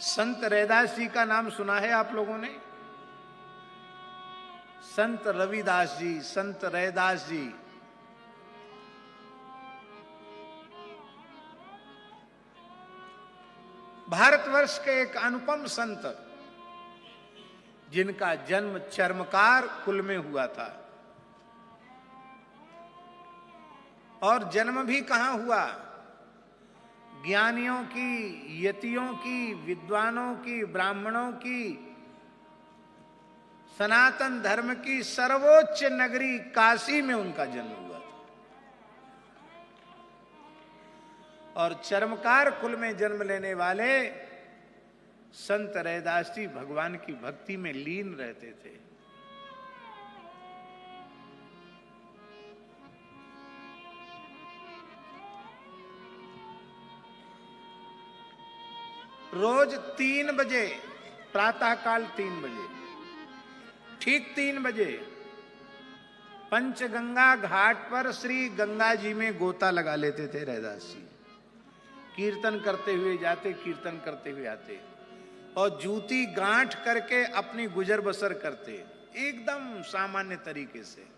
संत रैदास जी का नाम सुना है आप लोगों ने? संत रविदास जी, संत रैदास जी, भारतवर्ष के एक अनुपम संत, जिनका जन्म चर्मकार कुल में हुआ था। और जन्म भी कहां हुआ? ज्ञानियों की, यतियों की, विद्वानों की, ब्राह्मणों की, सनातन धर्म की सर्वोच्च नगरी काशी में उनका जन्म हुआ था। और चर्मकार कुल में जन्म लेने वाले संत रैदास जी भगवान की भक्ति में लीन रहते थे। रोज 3 बजे, प्रातःकाल 3 बजे, ठीक 3 बजे पंचगंगा घाट पर श्री गंगा जी में गोता लगा लेते थे रैदास जी। कीर्तन करते हुए जाते, कीर्तन करते हुए आते, और जूती गांठ करके अपनी गुजर बसर करते, एकदम सामान्य तरीके से।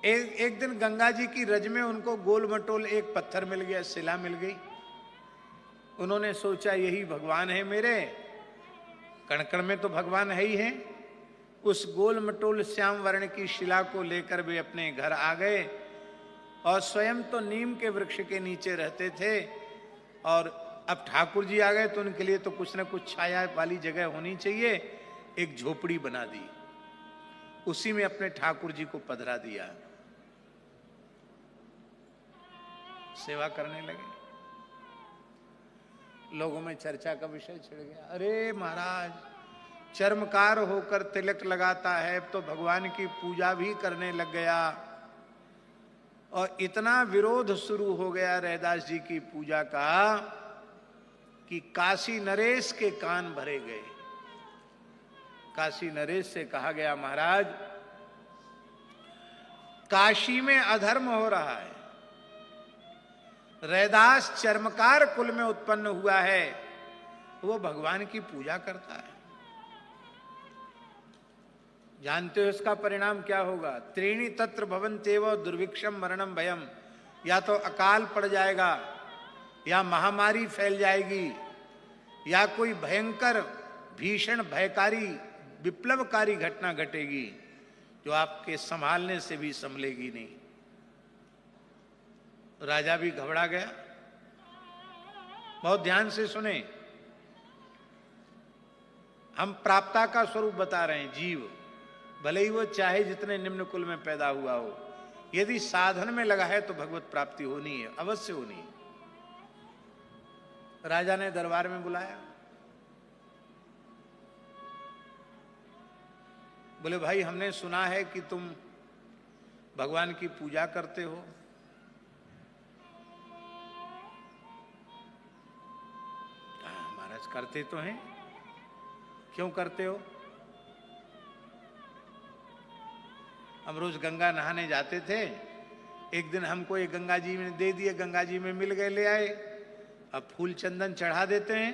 एक दिन गंगा जी की रज में उनको गोल मटोल एक पत्थर मिल गया, शिला मिल गई। उन्होंने सोचा यही भगवान है मेरे, कण कण में तो भगवान है ही है। उस गोल मटोल श्याम वर्ण की शिला को लेकर वे अपने घर आ गए, और स्वयं तो नीम के वृक्ष के नीचे रहते थे, और अब ठाकुर जी आ गए तो उनके लिए तो कुछ न कुछ छाया वाली जगह होनी चाहिए। एक झोपड़ी बना दी, उसी में अपने ठाकुर जी को पधरा दिया, सेवा करने लगे। लोगों में चर्चा का विषय छिड़ गया, अरे महाराज चर्मकार होकर तिलक लगाता है तो भगवान की पूजा भी करने लग गया। और इतना विरोध शुरू हो गया रैदास जी की पूजा का कि काशी नरेश के कान भरे गए। काशी नरेश से कहा गया, महाराज काशी में अधर्म हो रहा है, रैदास चर्मकार कुल में उत्पन्न हुआ है, वो भगवान की पूजा करता है। जानते हो इसका परिणाम क्या होगा? त्रीणि तत्र भवन्त्येव दुर्भिक्षम मरणम भयम, या तो अकाल पड़ जाएगा, या महामारी फैल जाएगी, या कोई भयंकर भीषण भयकारी विप्लवकारी घटना घटेगी जो आपके संभालने से भी संभलेगी नहीं। राजा भी घबरा गया। बहुत ध्यान से सुने, हम प्राप्ता का स्वरूप बता रहे हैं। जीव भले ही वो चाहे जितने निम्न कुल में पैदा हुआ हो, यदि साधन में लगा है तो भगवत प्राप्ति होनी है, अवश्य होनी है। राजा ने दरबार में बुलाया, बोले भाई हमने सुना है कि तुम भगवान की पूजा करते हो। महाराज करते तो हैं, क्यों करते हो? हम रोज गंगा नहाने जाते थे, एक दिन हमको ये गंगा जी में दे दिए, गंगा जी में मिल गए, ले आए, अब फूल चंदन चढ़ा देते हैं।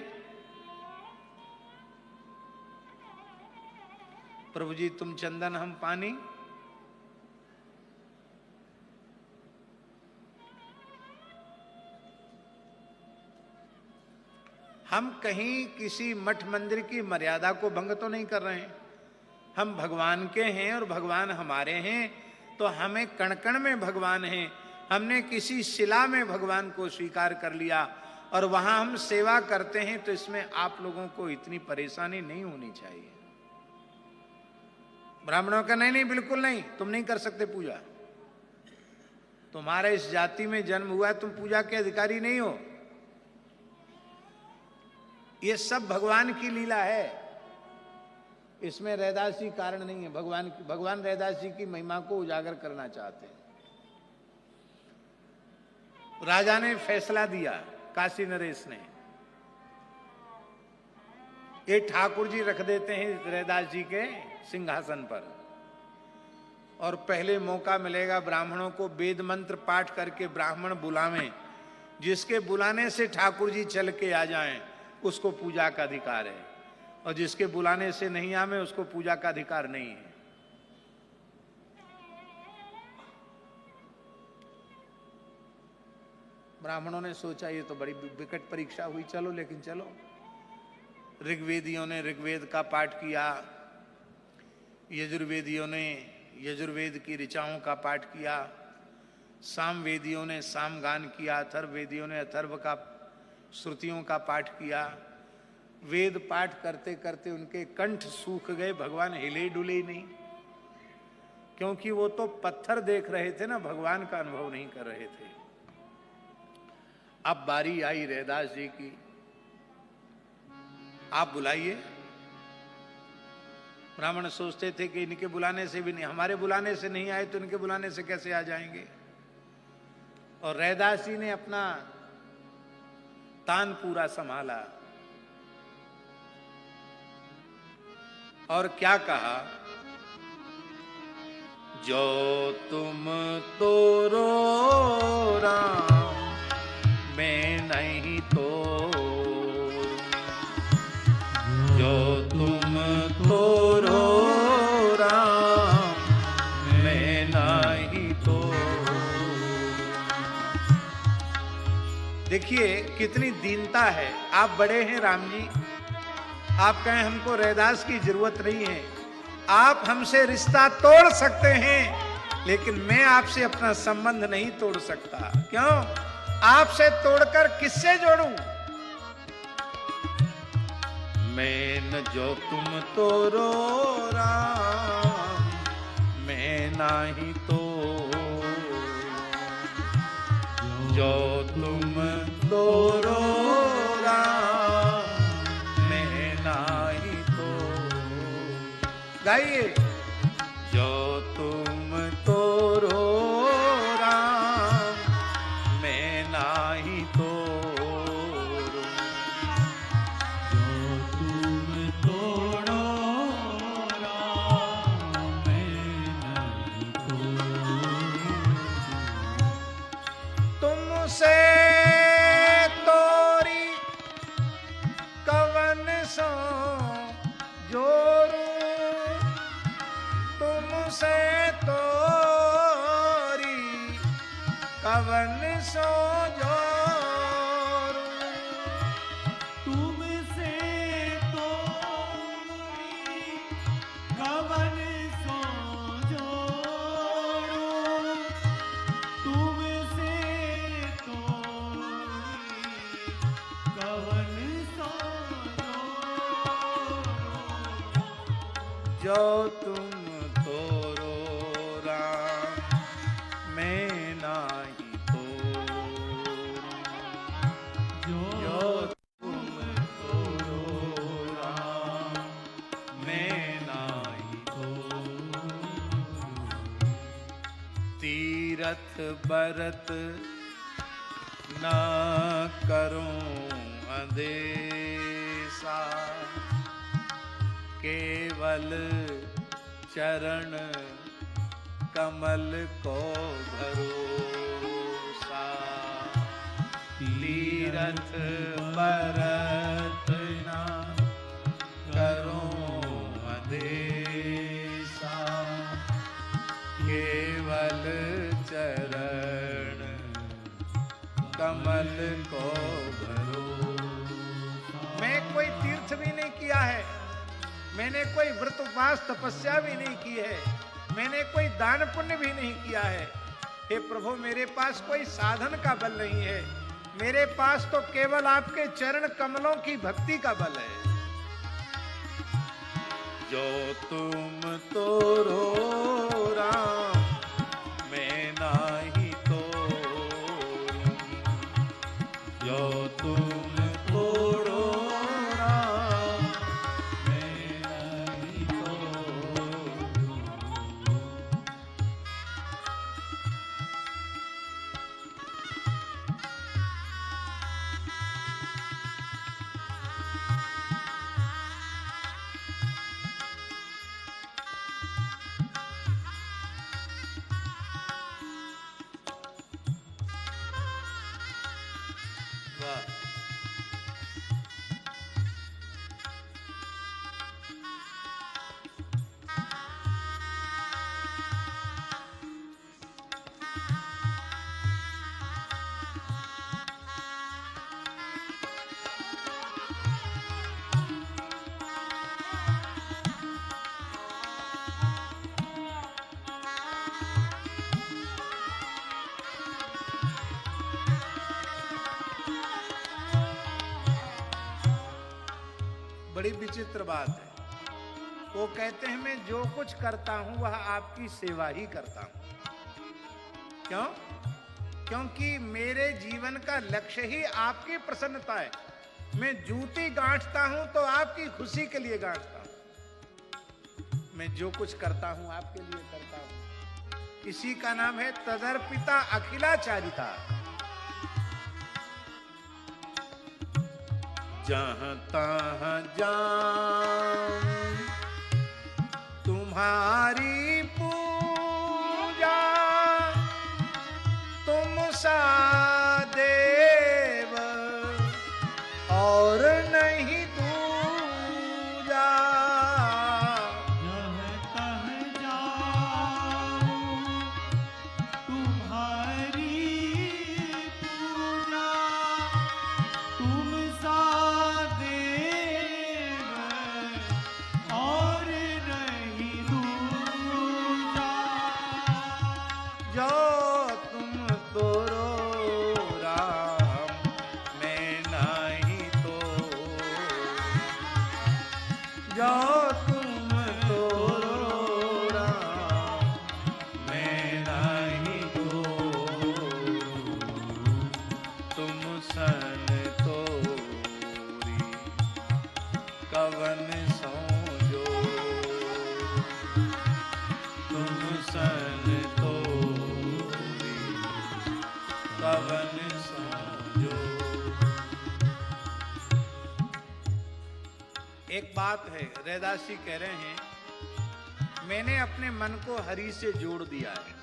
प्रभु जी तुम चंदन हम पानी। हम कहीं किसी मठ मंदिर की मर्यादा को भंग तो नहीं कर रहे हैं। हम भगवान के हैं और भगवान हमारे हैं, तो हमें कण कण में भगवान हैं। हमने किसी शिला में भगवान को स्वीकार कर लिया और वहां हम सेवा करते हैं, तो इसमें आप लोगों को इतनी परेशानी नहीं होनी चाहिए। ब्राह्मणों का नहीं नहीं बिल्कुल नहीं, तुम नहीं कर सकते पूजा, तुम्हारे इस जाति में जन्म हुआ है, तुम पूजा के अधिकारी नहीं हो। ये सब भगवान की लीला है, इसमें रैदास जी कारण नहीं है। भगवान रैदास जी की महिमा को उजागर करना चाहते हैं। राजा ने फैसला दिया, काशी नरेश ने, ये ठाकुर जी रख देते हैं रैदास जी के सिंहासन पर, और पहले मौका मिलेगा ब्राह्मणों को वेद मंत्र पाठ करके ब्राह्मण बुलावें जिसके बुलाने से ठाकुर जी चल के आ जाएं उसको पूजा का अधिकार है, और जिसके बुलाने से नहीं आवे उसको पूजा का अधिकार नहीं है। ब्राह्मणों ने सोचा ये तो बड़ी विकट परीक्षा हुई, चलो लेकिन चलो। ऋग्वेदियों ने ऋग्वेद का पाठ किया, यजुर्वेदियों ने यजुर्वेद की ऋचाओं का पाठ किया, सामवेदियों ने सामगान किया, अथर्ववेदियों ने अथर्व का श्रुतियों का पाठ किया। वेद पाठ करते करते उनके कंठ सूख गए, भगवान हिले डुले ही नहीं, क्योंकि वो तो पत्थर देख रहे थे ना, भगवान का अनुभव नहीं कर रहे थे। अब बारी आई रैदास जी की, आप बुलाइए। ब्राह्मण सोचते थे कि इनके बुलाने से भी नहीं, हमारे बुलाने से नहीं आए तो इनके बुलाने से कैसे आ जाएंगे। और रैदास जी ने अपना तान पूरा संभाला और क्या कहा, जो तुम तो रो राम मैं नहीं तो, जो तुम तो रो राम मैं नहीं तो। देखिए कितनी दीनता है। आप बड़े हैं राम जी, आप कहें हमको रैदास की जरूरत नहीं है, आप हमसे रिश्ता तोड़ सकते हैं, लेकिन मैं आपसे अपना संबंध नहीं तोड़ सकता। क्यों? आपसे तोड़कर किससे जोड़ूं? मैं न जो तुम तो रो राम मैं नहीं तो, जो तुम तो रो राम मैं नहीं तो। गाइए, जो तुम तो रो राम मैं नहीं तो, जो तुम तोड़ो राम मैं नहीं तो। तुमसे तोरी कवन सो जोरू, तुमसे तोरी कवन सो जोरू, तुमसे तोरी कवन सो जोड़ू, तुमसे तोरी कवन सो जोड़ू, जो तुम तोरो राम मैं नाही तो, जो तुम तोरो राम मैं नाही तो। तीरथ बरत न करूं अंदेशा, केवल चरण कमल को भरोसा। तीरथ बरत न करूं अंदेशा, केवल चरण कमल को भरोसा। मैं कोई तीर्थ भी नहीं किया है, मैंने कोई व्रत उपवास तपस्या भी नहीं की है, मैंने कोई दान पुण्य भी नहीं किया है। हे प्रभु, मेरे पास कोई साधन का बल नहीं है, मेरे पास तो केवल आपके चरण कमलों की भक्ति का बल है। जो तुम तो रो राम मैं नाही तो, जो तुम तोड़ो राम मैं नहीं तो। वाह। बड़ी विचित्र बात है। वो कहते हैं मैं जो कुछ करता हूं वह आपकी सेवा ही करता हूं। क्यों? क्योंकि मेरे जीवन का लक्ष्य ही आपकी प्रसन्नता है। मैं जूती गांठता हूं तो आपकी खुशी के लिए गांठता हूं। मैं जो कुछ करता हूं आपके लिए करता हूं। इसी का नाम है तदर्पिता अखिलाचारिता। जहां तहां जाऊं तुम्हारी पूजा, तुम सा देव और नहीं दूजा। जहाँ तहाँ जाऊं तुम्हारी पूजा, तुम सा देव और नहीं दूजा। जो तुम तो रो राम मैं नहीं तो, जो तुम तो रो राम मैं नहीं तो, तुम सन तोरी कवन सोजो, तुम सन तोरी कवन सोजो। एक बात है, रैदास जी कह रहे हैं मैंने अपने मन को हरि से जोड़ दिया है।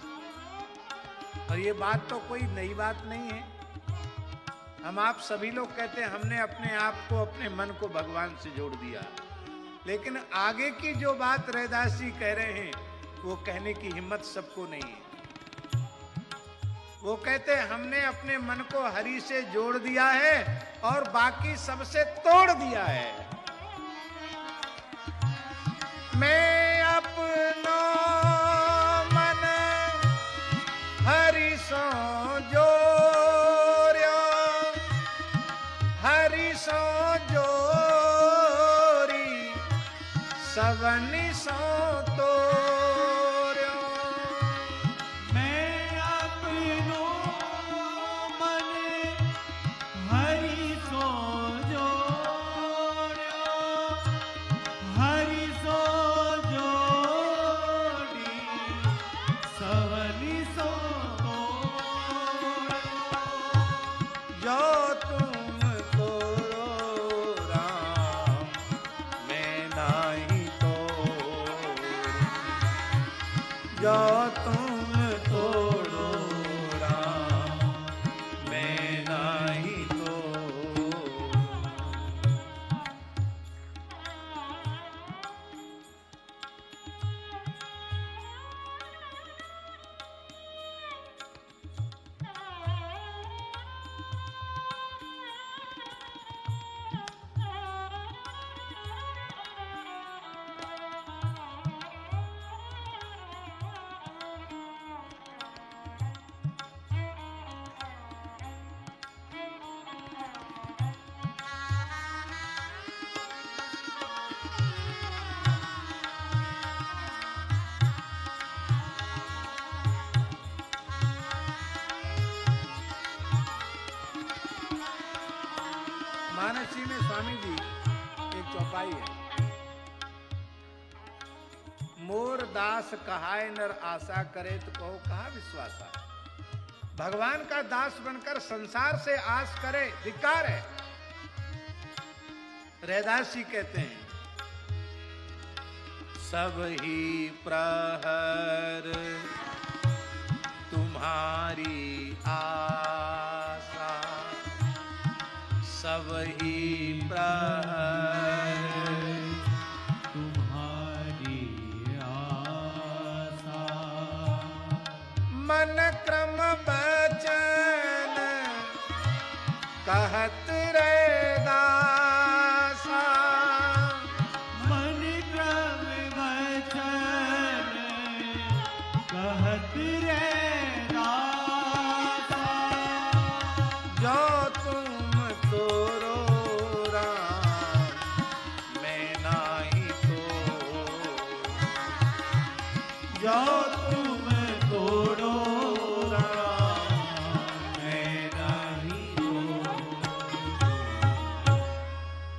और ये बात तो कोई नई बात नहीं है। हम आप सभी लोग कहते हैं हमने अपने आप को, अपने मन को भगवान से जोड़ दिया। लेकिन आगे की जो बात रैदास जी कह रहे हैं वो कहने की हिम्मत सबको नहीं है। वो कहते हैं हमने अपने मन को हरि से जोड़ दिया है और बाकी सबसे तोड़ दिया है। मैं अपनो मन हरि सो जोर्यो, हरि सो जोरी सवनि सो तोर्यो। मैं अपनो मन हरि सो जोड़्यो, हरि सो जोड़ी सवनि सो तोड़्यो। जो तुम तोरो राम मैं नहीं तो, जो तुम तोड़ो राम मैं नहीं तो। मानसी में स्वामी जी एक चौपाई है। मोर दास कहाय नर आशा करे तो कहो कहा विश्वासा। भगवान का दास बनकर संसार से आस करे धिक्कार है। रैदास जी कहते हैं सब ही प्रहर तुम्हारी आशा, सब ही प्रहर। तुम्हारी आशा मन क्रम बचन कहत रैदासा। मन क्रम वचन कहत रैदासा। जो तुम तोरो राम मैं नाही तो। जो तुम तोड़ो मैं नहीं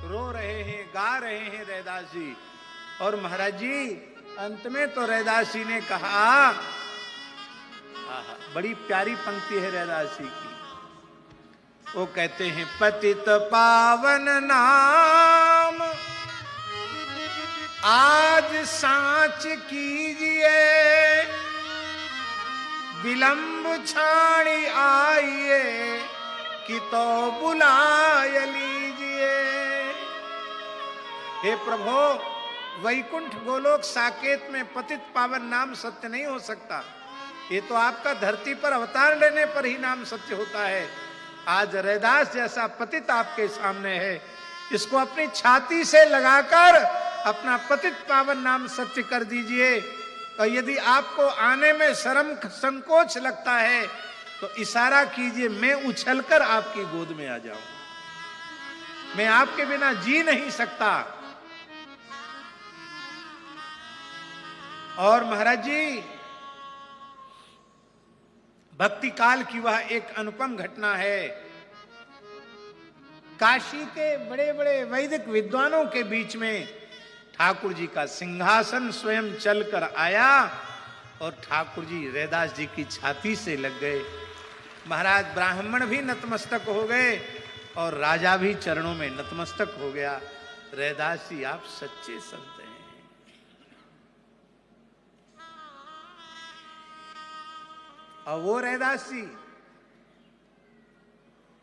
रो रहे हैं, गा रहे हैं रैदास जी। और महाराज जी अंत में तो रैदास जी ने कहा, आहा, बड़ी प्यारी पंक्ति है रैदास जी की। वो कहते हैं पतित पावन नाम आज सांच कीजिए। विलंब छाणी आइए कि तो बुलाय लीजिए। हे प्रभु, वैकुंठ गोलोक साकेत में पतित पावन नाम सत्य नहीं हो सकता। ये तो आपका धरती पर अवतार लेने पर ही नाम सत्य होता है। आज रैदास जैसा पतित आपके सामने है, इसको अपनी छाती से लगाकर अपना पतित पावन नाम सत्य कर दीजिए। और यदि आपको आने में शर्म संकोच लगता है तो इशारा कीजिए, मैं उछलकर आपकी गोद में आ जाऊं। मैं आपके बिना जी नहीं सकता। और महाराज जी भक्ति काल की वह एक अनुपम घटना है। काशी के बड़े बड़े वैदिक विद्वानों के बीच में ठाकुर जी का सिंहासन स्वयं चलकर आया और ठाकुर जी रैदास जी की छाती से लग गए। महाराज ब्राह्मण भी नतमस्तक हो गए और राजा भी चरणों में नतमस्तक हो गया। रैदास जी आप सच्चे संत हैं। और वो रैदास जी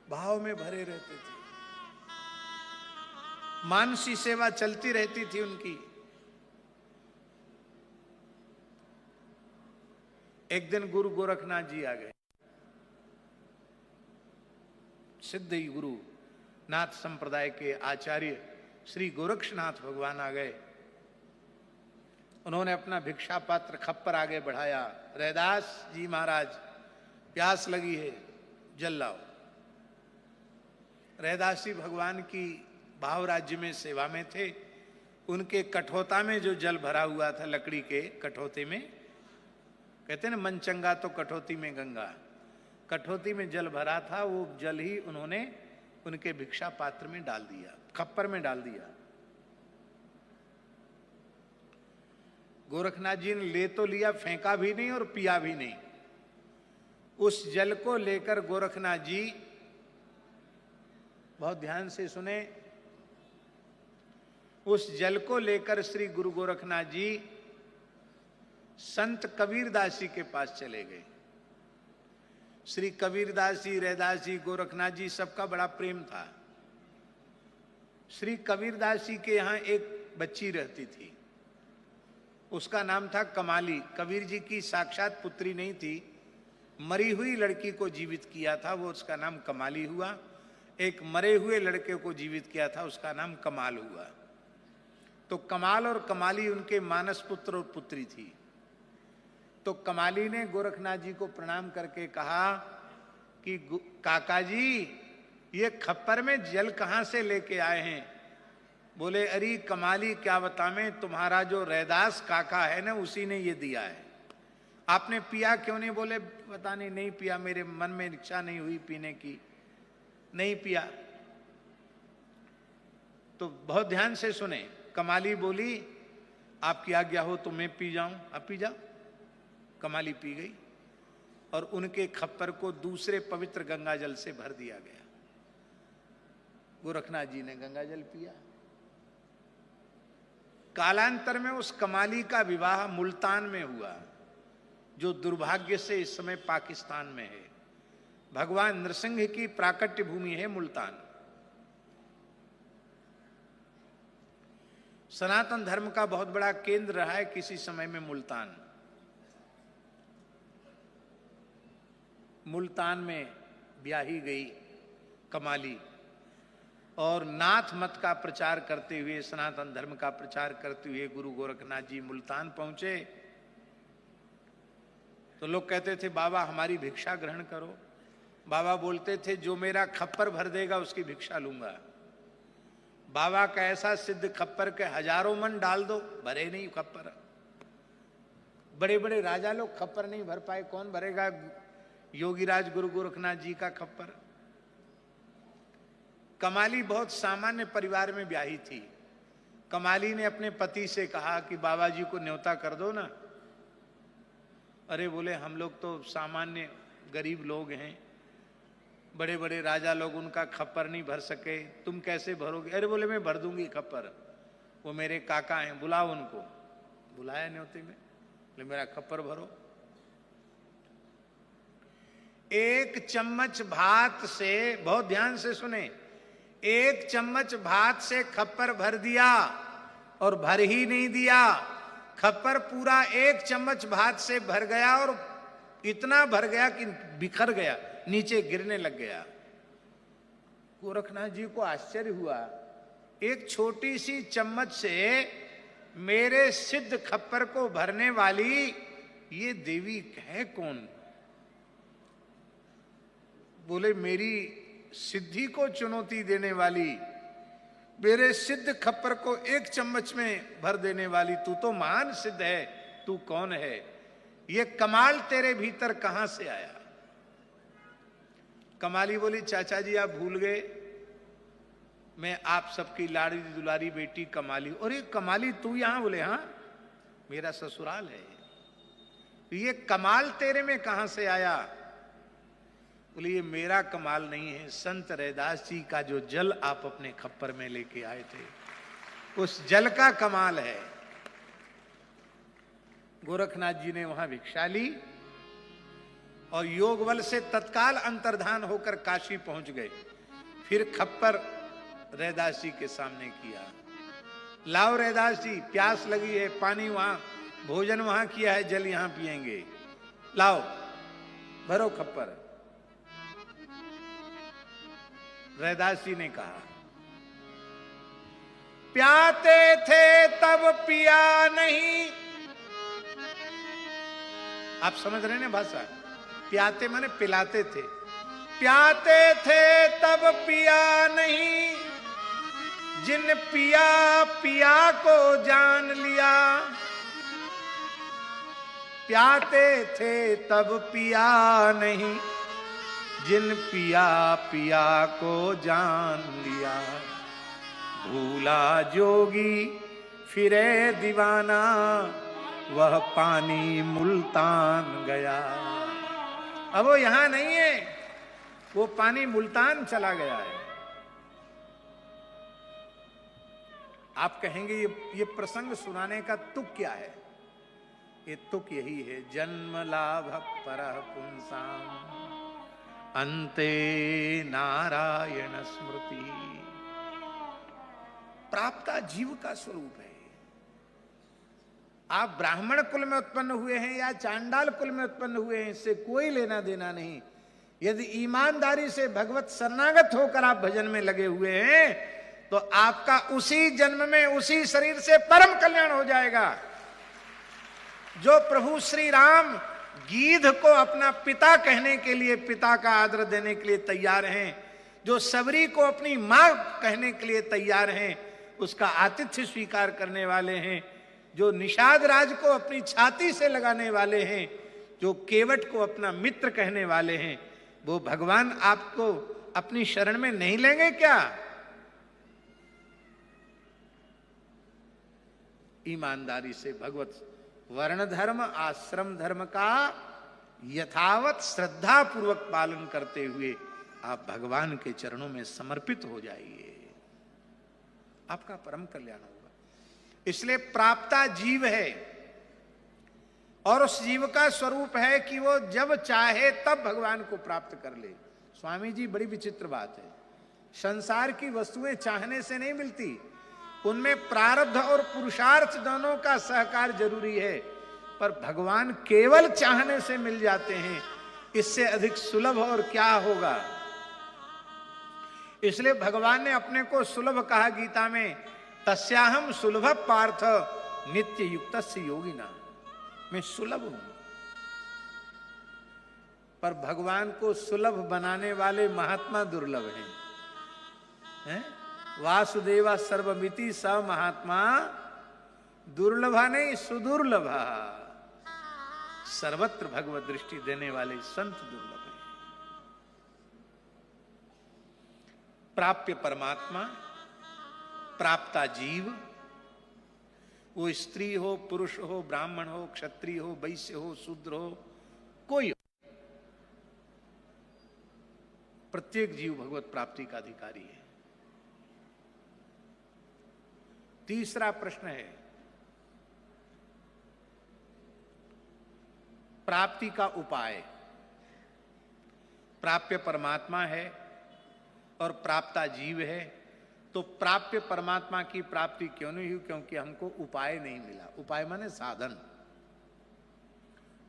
भाव में भरे रहते थे। मानसी सेवा चलती रहती थी उनकी। एक दिन गुरु गोरखनाथ जी आ गए। सिद्ध ही गुरु नाथ संप्रदाय के आचार्य श्री गोरक्षनाथ भगवान आ गए। उन्होंने अपना भिक्षा पात्र खप्पर आगे बढ़ाया। रैदास जी महाराज प्यास लगी है, जल लाओ। रैदास जी भगवान की भाव राज्य में सेवा में थे। उनके कठोता में जो जल भरा हुआ था, लकड़ी के कठोते में, कहते हैं ना मन चंगा तो कठौती में गंगा। कठौती में जल भरा था, वो जल ही उन्होंने उनके भिक्षा पात्र में डाल दिया, खप्पर में डाल दिया। गोरखनाथ जी ने ले तो लिया, फेंका भी नहीं और पिया भी नहीं। उस जल को लेकर गोरखनाथ जी, बहुत ध्यान से सुने, उस जल को लेकर श्री गुरु गोरखनाथ जी संत कबीरदास जी के पास चले गए। श्री कबीरदास जी, रैदास जी, गोरखनाथ जी सबका बड़ा प्रेम था। श्री कबीरदास जी के यहाँ एक बच्ची रहती थी, उसका नाम था कमाली। कबीर जी की साक्षात पुत्री नहीं थी, मरी हुई लड़की को जीवित किया था, वो उसका नाम कमाली हुआ। एक मरे हुए लड़के को जीवित किया था, उसका नाम कमाल हुआ। तो कमाल और कमाली उनके मानस पुत्र और पुत्री थी। तो कमाली ने गोरखनाथ जी को प्रणाम करके कहा कि काका जी, ये खप्पर में जल कहाँ से लेके आए हैं? बोले अरे कमाली, क्या बताएं, तुम्हारा जो रैदास काका है ना, उसी ने ये दिया है। आपने पिया क्यों नहीं? बोले पता नहीं पिया, मेरे मन में इच्छा नहीं हुई पीने की, नहीं पिया। तो बहुत ध्यान से सुने। कमाली बोली आपकी आज्ञा हो तो मैं पी जाऊं। आप पी जाओ। कमाली पी गई और उनके खप्पर को दूसरे पवित्र गंगा जल से भर दिया गया। गोरखनाथ जी ने गंगा जल पिया। कालांतर में उस कमाली का विवाह मुल्तान में हुआ, जो दुर्भाग्य से इस समय पाकिस्तान में है। भगवान नृसिंह की प्राकट्य भूमि है मुल्तान। सनातन धर्म का बहुत बड़ा केंद्र रहा है किसी समय में मुल्तान। मुल्तान में ब्याही गई कमाली और नाथ मत का प्रचार करते हुए, सनातन धर्म का प्रचार करते हुए गुरु गोरखनाथ जी मुल्तान पहुंचे। तो लोग कहते थे बाबा हमारी भिक्षा ग्रहण करो। बाबा बोलते थे जो मेरा खप्पर भर देगा उसकी भिक्षा लूंगा। बाबा का ऐसा सिद्ध खप्पर के हजारों मन डाल दो, भरे नहीं खप्पर। बड़े बड़े राजा लोग खप्पर नहीं भर पाए, कौन भरेगा योगीराज गुरु गोरखनाथ जी का खप्पर। कमाली बहुत सामान्य परिवार में ब्याही थी। कमाली ने अपने पति से कहा कि बाबा जी को न्योता कर दो ना। अरे बोले हम लोग तो सामान्य गरीब लोग हैं, बड़े बड़े राजा लोग उनका खप्पर नहीं भर सके, तुम कैसे भरोगे। अरे बोले मैं भर दूंगी खप्पर, वो मेरे काका हैं, बुलाओ उनको। बुलाया न्योते में, बोले मेरा खप्पर भरो। एक चम्मच भात से, बहुत ध्यान से सुने, एक चम्मच भात से खप्पर भर दिया और भर ही नहीं दिया, खप्पर पूरा एक चम्मच भात से भर गया और इतना भर गया कि बिखर गया, नीचे गिरने लग गया। गोरखनाथ जी को आश्चर्य हुआ, एक छोटी सी चम्मच से मेरे सिद्ध खप्पर को भरने वाली ये देवी है कौन। बोले मेरी सिद्धि को चुनौती देने वाली, मेरे सिद्ध खप्पर को एक चम्मच में भर देने वाली, तू तो महान सिद्ध है, तू कौन है, ये कमाल तेरे भीतर कहां से आया। कमाली बोली चाचा जी आप भूल गए, मैं आप सबकी लाड़ी दुलारी बेटी कमाली। और ये कमाली तू यहां। बोले हाँ मेरा ससुराल है। ये कमाल तेरे में कहां से आया। बोले ये मेरा कमाल नहीं है, संत रैदास जी का जो जल आप अपने खप्पर में लेके आए थे उस जल का कमाल है। गोरखनाथ जी ने वहां भिक्षा ली और योग बल से तत्काल अंतर्धान होकर काशी पहुंच गए। फिर खप्पर रैदास जी के सामने किया, लाओ रैदास जी प्यास लगी है, पानी वहां, भोजन वहां किया है, जल यहां पिएंगे, लाओ भरो खप्पर। रैदास जी ने कहा प्याते थे तब पिया नहीं। आप समझ रहे हैं ना भाषा, प्याते माने पिलाते थे, प्याते थे तब पिया नहीं, जिन पिया पिया को जान लिया। प्याते थे तब पिया नहीं, जिन पिया पिया को जान लिया। भूला जोगी फिरे दीवाना, वह पानी मुल्तान गया। अब वो यहां नहीं है, वो पानी मुल्तान चला गया है। आप कहेंगे ये प्रसंग सुनाने का तुक क्या है। ये तुक यही है, जन्म लाभ परः पुंसाम अंते नारायण स्मृति। प्राप्ता जीव का स्वरूप है। आप ब्राह्मण कुल में उत्पन्न हुए हैं या चांडाल कुल में उत्पन्न हुए हैं, इससे कोई लेना देना नहीं। यदि ईमानदारी से भगवत शरणागत होकर आप भजन में लगे हुए हैं तो आपका उसी जन्म में उसी शरीर से परम कल्याण हो जाएगा। जो प्रभु श्री राम गीध को अपना पिता कहने के लिए, पिता का आदर देने के लिए तैयार हैं, जो सबरी को अपनी मां कहने के लिए तैयार हैं, उसका आतिथ्य स्वीकार करने वाले हैं, जो निषाद राज को अपनी छाती से लगाने वाले हैं, जो केवट को अपना मित्र कहने वाले हैं, वो भगवान आपको अपनी शरण में नहीं लेंगे क्या। ईमानदारी से भगवत वर्ण धर्म आश्रम धर्म का यथावत श्रद्धा पूर्वक पालन करते हुए आप भगवान के चरणों में समर्पित हो जाइए, आपका परम कल्याण होगा। इसलिए प्राप्ता जीव है और उस जीव का स्वरूप है कि वो जब चाहे तब भगवान को प्राप्त कर ले। स्वामी जी बड़ी विचित्र बात है, संसार की वस्तुएं चाहने से नहीं मिलती, उनमें प्रारब्ध और पुरुषार्थ दोनों का सहकार जरूरी है, पर भगवान केवल चाहने से मिल जाते हैं, इससे अधिक सुलभ और क्या होगा। इसलिए भगवान ने अपने को सुलभ कहा गीता में, तस्याहम सुलभ पार्थ नित्य युक्तस्य योगिना। मैं सुलभ हूं, पर भगवान को सुलभ बनाने वाले महात्मा दुर्लभ हैं। वासुदेवा सर्वमिति स महात्मा दुर्लभा नहीं सुदुर्लभा। सर्वत्र भगवत दृष्टि देने वाले संत दुर्लभ हैं। प्राप्य परमात्मा, प्राप्ता जीव, वो स्त्री हो, पुरुष हो, ब्राह्मण हो, क्षत्रिय हो, वैश्य हो, शूद्र हो, कोई हो, प्रत्येक जीव भगवत प्राप्ति का अधिकारी है। तीसरा प्रश्न है, प्राप्ति का उपाय। प्राप्य परमात्मा है और प्राप्ता जीव है, तो प्राप्य परमात्मा की प्राप्ति क्यों नहीं हुई? क्योंकि हमको उपाय नहीं मिला। उपाय माने साधन।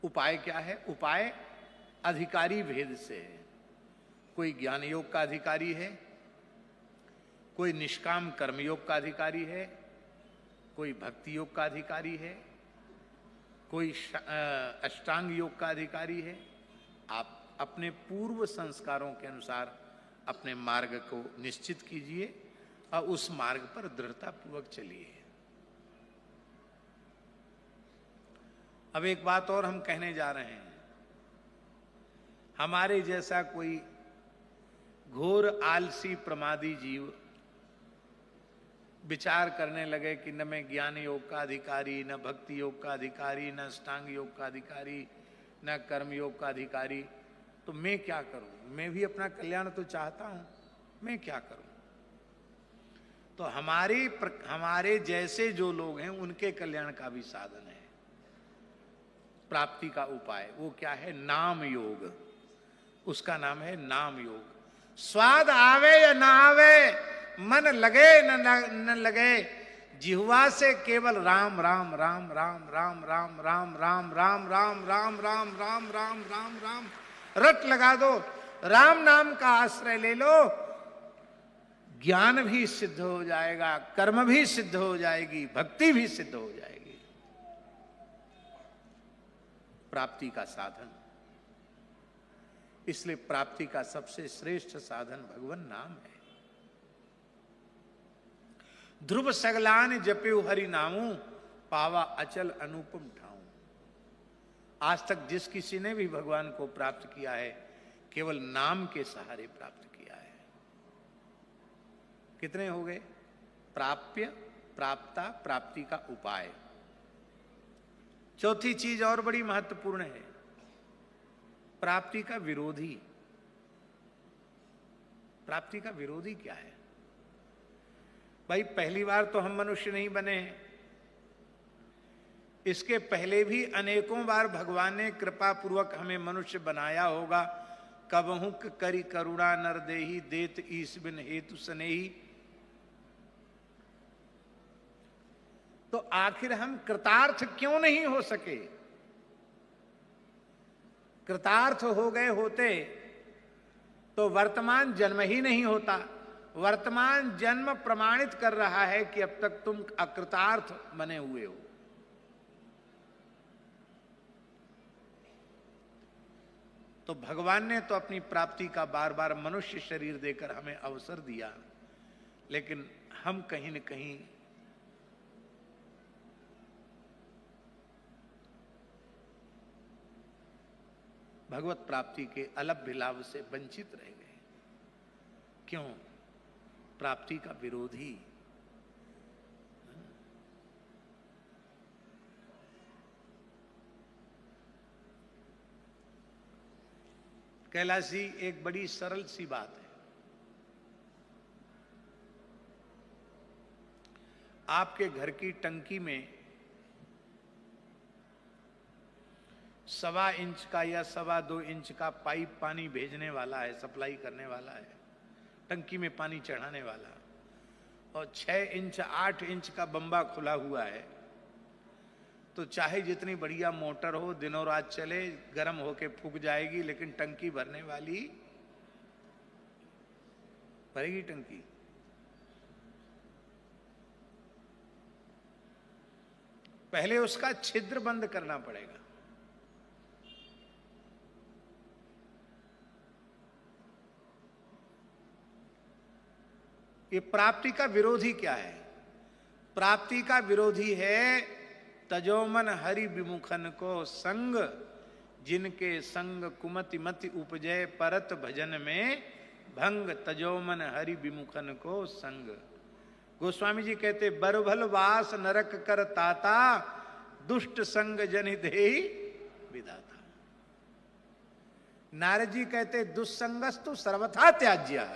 उपाय क्या है? उपाय अधिकारी भेद से है। कोई ज्ञान योग का अधिकारी है, कोई निष्काम कर्मयोग का अधिकारी है, कोई भक्ति योग का अधिकारी है, कोई अष्टांग योग का अधिकारी है। आप अपने पूर्व संस्कारों के अनुसार अपने मार्ग को निश्चित कीजिए और उस मार्ग पर दृढ़ता पूर्वक चलिए। अब एक बात और हम कहने जा रहे हैं, हमारे जैसा कोई घोर आलसी प्रमादी जीव विचार करने लगे कि न मैं ज्ञान योग का अधिकारी, न भक्ति योग का अधिकारी, न अष्टांग योग का अधिकारी, न कर्म योग का अधिकारी, तो मैं क्या करूं? मैं भी अपना कल्याण तो चाहता हूं, मैं क्या करूं? तो हमारे जैसे जो लोग हैं उनके कल्याण का भी साधन है, प्राप्ति का उपाय। वो क्या है? नाम योग। उसका नाम है नाम योग। स्वाद आवे या ना आवे, मन लगे न लगे, जिह्वा से केवल राम राम राम राम राम राम राम राम राम राम राम राम राम राम राम राम रट लगा दो। राम नाम का आश्रय ले लो, ज्ञान भी सिद्ध हो जाएगा, कर्म भी सिद्ध हो जाएगी, भक्ति भी सिद्ध हो जाएगी। प्राप्ति का साधन। इसलिए प्राप्ति का सबसे श्रेष्ठ साधन भगवान नाम है। ध्रुव सगलान जप्यो हरि नामू, पावा अचल अनुपम ठाऊं। आज तक जिस किसी ने भी भगवान को प्राप्त किया है, केवल नाम के सहारे प्राप्त किया है। कितने हो गए? प्राप्य, प्राप्ता, प्राप्ति का उपाय। चौथी चीज और बड़ी महत्वपूर्ण है, प्राप्ति का विरोधी। प्राप्ति का विरोधी क्या है? भाई पहली बार तो हम मनुष्य नहीं बने हैं, इसके पहले भी अनेकों बार भगवान ने कृपा पूर्वक हमें मनुष्य बनाया होगा। कबहू करी करुणा नर देही, देत ईस बिन हेतु स्नेही। तो आखिर हम कृतार्थ क्यों नहीं हो सके? कृतार्थ हो गए होते तो वर्तमान जन्म ही नहीं होता। वर्तमान जन्म प्रमाणित कर रहा है कि अब तक तुम अकृतार्थ बने हुए हो। तो भगवान ने तो अपनी प्राप्ति का बार बार मनुष्य शरीर देकर हमें अवसर दिया, लेकिन हम कहीं न कहीं भगवत प्राप्ति के अलभ्य लाभ से वंचित रह गए। क्यों? प्राप्ति का विरोधी। कैलाशी, एक बड़ी सरल सी बात है। आपके घर की टंकी में 1.25 इंच का या 2.25 इंच का पाइप पानी भेजने वाला है, सप्लाई करने वाला है, टंकी में पानी चढ़ाने वाला। और 6 इंच 8 इंच का बम्बा खुला हुआ है, तो चाहे जितनी बढ़िया मोटर हो, दिनों रात चले, गर्म होके फूक जाएगी, लेकिन टंकी भरने वाली भरेगी टंकी। पहले उसका छिद्र बंद करना पड़ेगा। ये प्राप्ति का विरोधी क्या है? प्राप्ति का विरोधी है तजोमन हरि विमुखन को संग, जिनके संग कुमति मति उपजय परत भजन में भंग, तजोमन हरि विमुखन को संग। गोस्वामी जी कहते बरभल वास नरक कर ताता, दुष्ट संग जनि देहि विधाता। नारद जी कहते दुस्संगस्तु सर्वथा त्याज्य।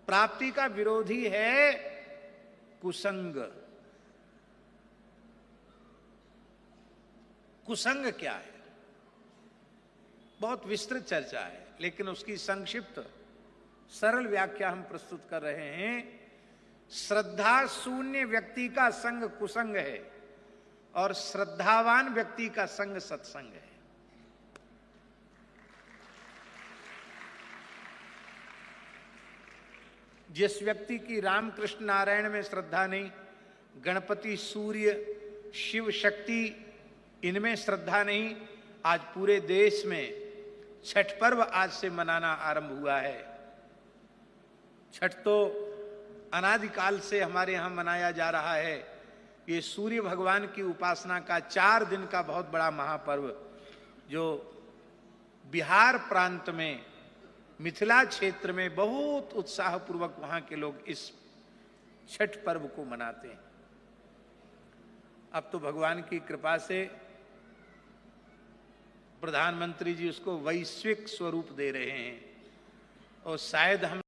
प्राप्ति का विरोधी है कुसंग। कुसंग क्या है? बहुत विस्तृत चर्चा है, लेकिन उसकी संक्षिप्त सरल व्याख्या हम प्रस्तुत कर रहे हैं। श्रद्धा शून्य व्यक्ति का संग कुसंग है और श्रद्धावान व्यक्ति का संग सत्संग है। जिस व्यक्ति की रामकृष्ण नारायण में श्रद्धा नहीं, गणपति सूर्य शिव शक्ति इनमें श्रद्धा नहीं, आज पूरे देश में छठ पर्व आज से मनाना आरंभ हुआ है। छठ तो अनादिकाल से हमारे यहां मनाया जा रहा है। ये सूर्य भगवान की उपासना का 4 दिन का बहुत बड़ा महापर्व, जो बिहार प्रांत में मिथिला क्षेत्र में बहुत उत्साह पूर्वक वहां के लोग इस छठ पर्व को मनाते हैं। अब तो भगवान की कृपा से प्रधानमंत्री जी उसको वैश्विक स्वरूप दे रहे हैं और शायद हम